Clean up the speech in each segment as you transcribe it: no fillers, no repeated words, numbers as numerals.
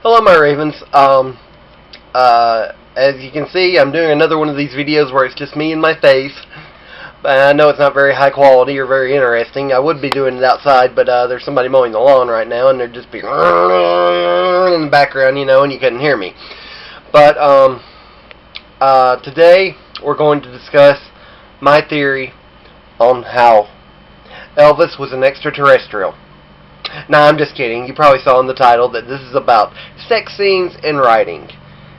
Hello, my Ravens. As you can see, I'm doing another one of these videos where it's just me and my face. I know it's not very high quality or very interesting. I would be doing it outside, but there's somebody mowing the lawn right now, and there'd just be in the background, and you couldn't hear me. But today we're going to discuss my theory on how Elvis was an extraterrestrial. Nah, I'm just kidding. You probably saw in the title that this is about sex scenes in writing.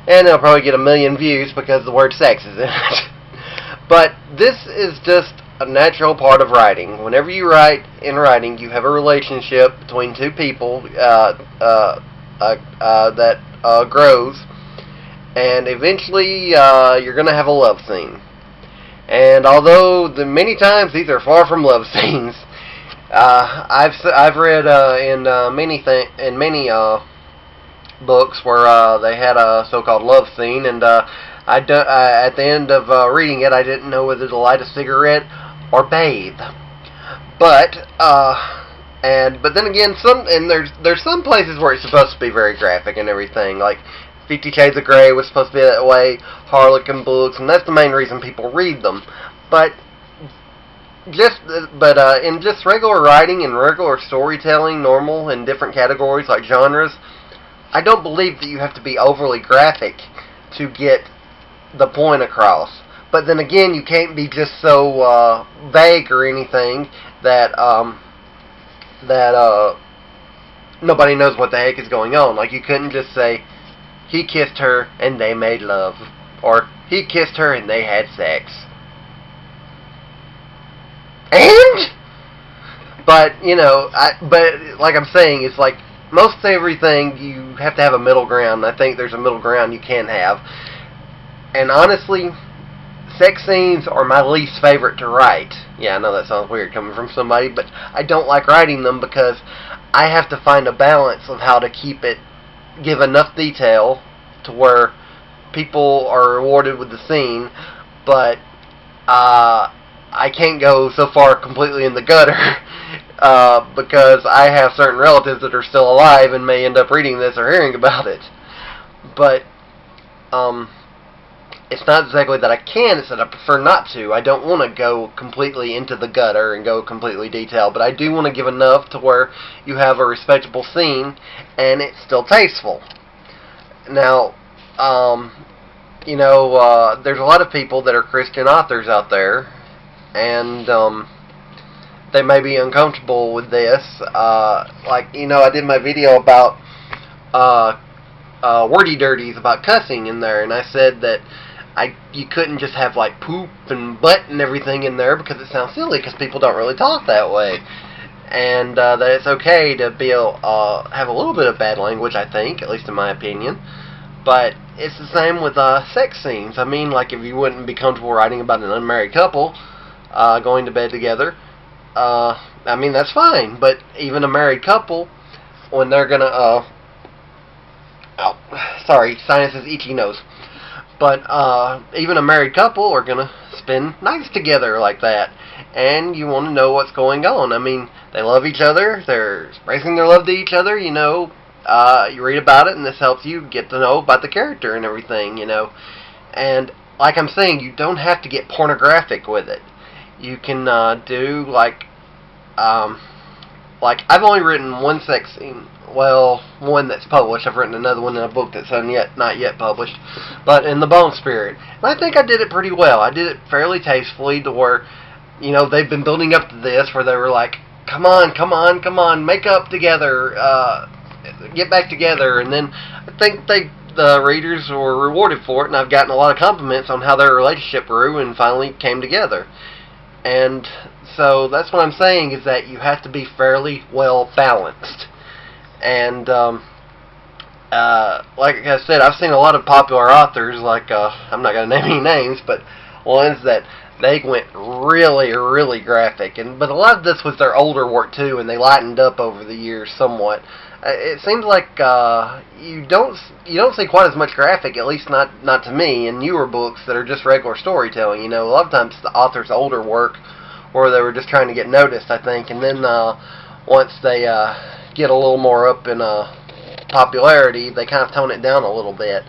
And it'll probably get 1 million views because the word sex is in it. But this is just a natural part of writing. Whenever you write in writing, you have a relationship between two people that grows. And eventually you're going to have a love scene. And although many times these are far from love scenes, I've read in many books where they had a so-called love scene, and at the end of reading it, I didn't know whether to light a cigarette or bathe. But then again, there's some places where it's supposed to be very graphic and everything, like 50 Shades of Grey was supposed to be that way, Harlequin books, and that's the main reason people read them. But in just regular writing and regular storytelling, normal in different categories like genres, I don't believe that you have to be overly graphic to get the point across. But then again, you can't be just so vague or anything that nobody knows what the heck is going on. Like, you couldn't just say, he kissed her and they made love, or he kissed her and they had sex. But like I'm saying, it's like most everything you have to have a middle ground. I think there's a middle ground you can have. And honestly, sex scenes are my least favorite to write. Yeah, I know that sounds weird coming from somebody, but I don't like writing them because I have to find a balance of how to give enough detail to where people are rewarded with the scene, but I can't go so far completely in the gutter because I have certain relatives that are still alive and may end up reading this or hearing about it. But it's not exactly that I can, it's that I prefer not to. I don't want to go completely into the gutter and go completely detailed, but I do want to give enough to where you have a respectable scene and it's still tasteful. Now, there's a lot of people that are Christian authors out there, and they may be uncomfortable with this. I did my video about wordy dirties about cussing in there, and I said that you couldn't just have like poop and butt and everything in there because it sounds silly because people don't really talk that way, and that it's okay to have a little bit of bad language, I think, at least in my opinion. But it's the same with sex scenes. I mean, like, if you wouldn't be comfortable writing about an unmarried couple going to bed together, I mean, that's fine. But even a married couple, when they're gonna sorry, sinus is itchy nose. But even a married couple are gonna spend nights together like that, and you want to know what's going on. I mean, they love each other, they're expressing their love to each other, you read about it, and this helps you get to know about the character and everything, And like I'm saying, you don't have to get pornographic with it. You can do I've only written one sex scene. Well, one that's published. I've written another one in a book that's not yet published, but in the Bone Spirit. And I think I did it pretty well. I did it fairly tastefully to where, they've been building up to this, where they were like, come on, make up together, get back together, and then I think the readers were rewarded for it, and I've gotten a lot of compliments on how their relationship grew and finally came together. And so that's what I'm saying, is that you have to be fairly well balanced. And like I said, I've seen a lot of popular authors, like I'm not going to name any names, but ones that they went really, really graphic. But a lot of this was their older work too, and they lightened up over the years somewhat. It seems like you don't see quite as much graphic, at least not to me, in newer books that are just regular storytelling. A lot of times the author's older work, or they were just trying to get noticed, I think, and then once they get a little more up in popularity, they kind of tone it down a little bit.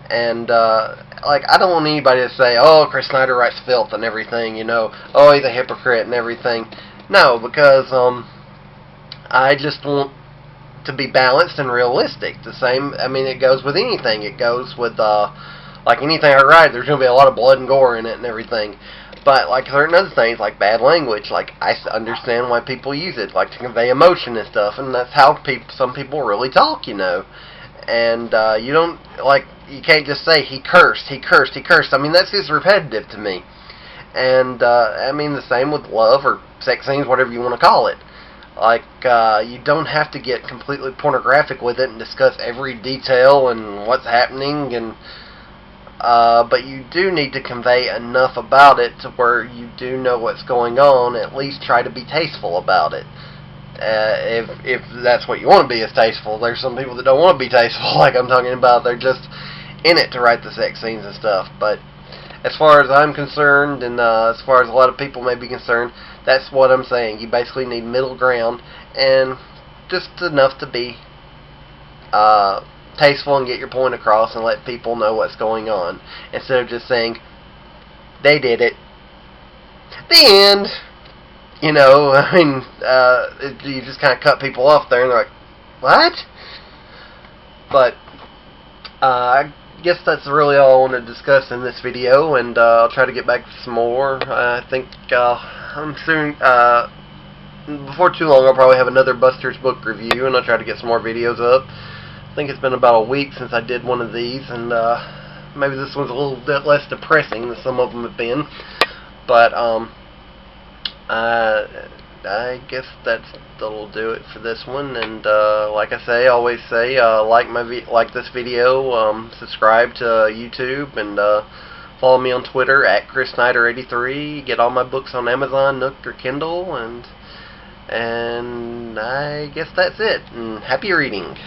And, like, I don't want anybody to say, oh, Chris Snyder writes filth and everything, you know, oh, he's a hypocrite and everything. No, because, I just want to be balanced and realistic. The same, I mean, it goes with anything. It goes with, like anything I write, there's going to be a lot of blood and gore in it and everything. But, like, certain other things, like bad language, like, I understand why people use it, like, to convey emotion and stuff, and that's how some people really talk, you know. And, you don't, like, you can't just say, he cursed, he cursed, he cursed. I mean, that's just repetitive to me. And, I mean, the same with love or sex scenes, whatever you want to call it. Like, you don't have to get completely pornographic with it and discuss every detail and what's happening, and, but you do need to convey enough about it to where you do know what's going on, at least try to be tasteful about it. If that's what you want to be, is tasteful. There's some people that don't want to be tasteful, like I'm talking about. They're just in it to write the sex scenes and stuff. But as far as I'm concerned, and as far as a lot of people may be concerned, that's what I'm saying. You basically need middle ground, and just enough to be tasteful and get your point across and let people know what's going on, instead of just saying, they did it. The end. You know, I mean, you just kind of cut people off there, and they're like, what? But, I guess that's really all I want to discuss in this video, and I'll try to get back to some more. I think I'm soon, before too long, I'll probably have another Buster's book review, and I'll try to get some more videos up. I think it's been about a week since I did one of these, and maybe this one's a little bit less depressing than some of them have been. But, I guess that'll do it for this one, and like I say, always say, like this video, subscribe to YouTube, and follow me on Twitter at ChrisSnyder83. Get all my books on Amazon, Nook, or Kindle, and I guess that's it. And happy reading.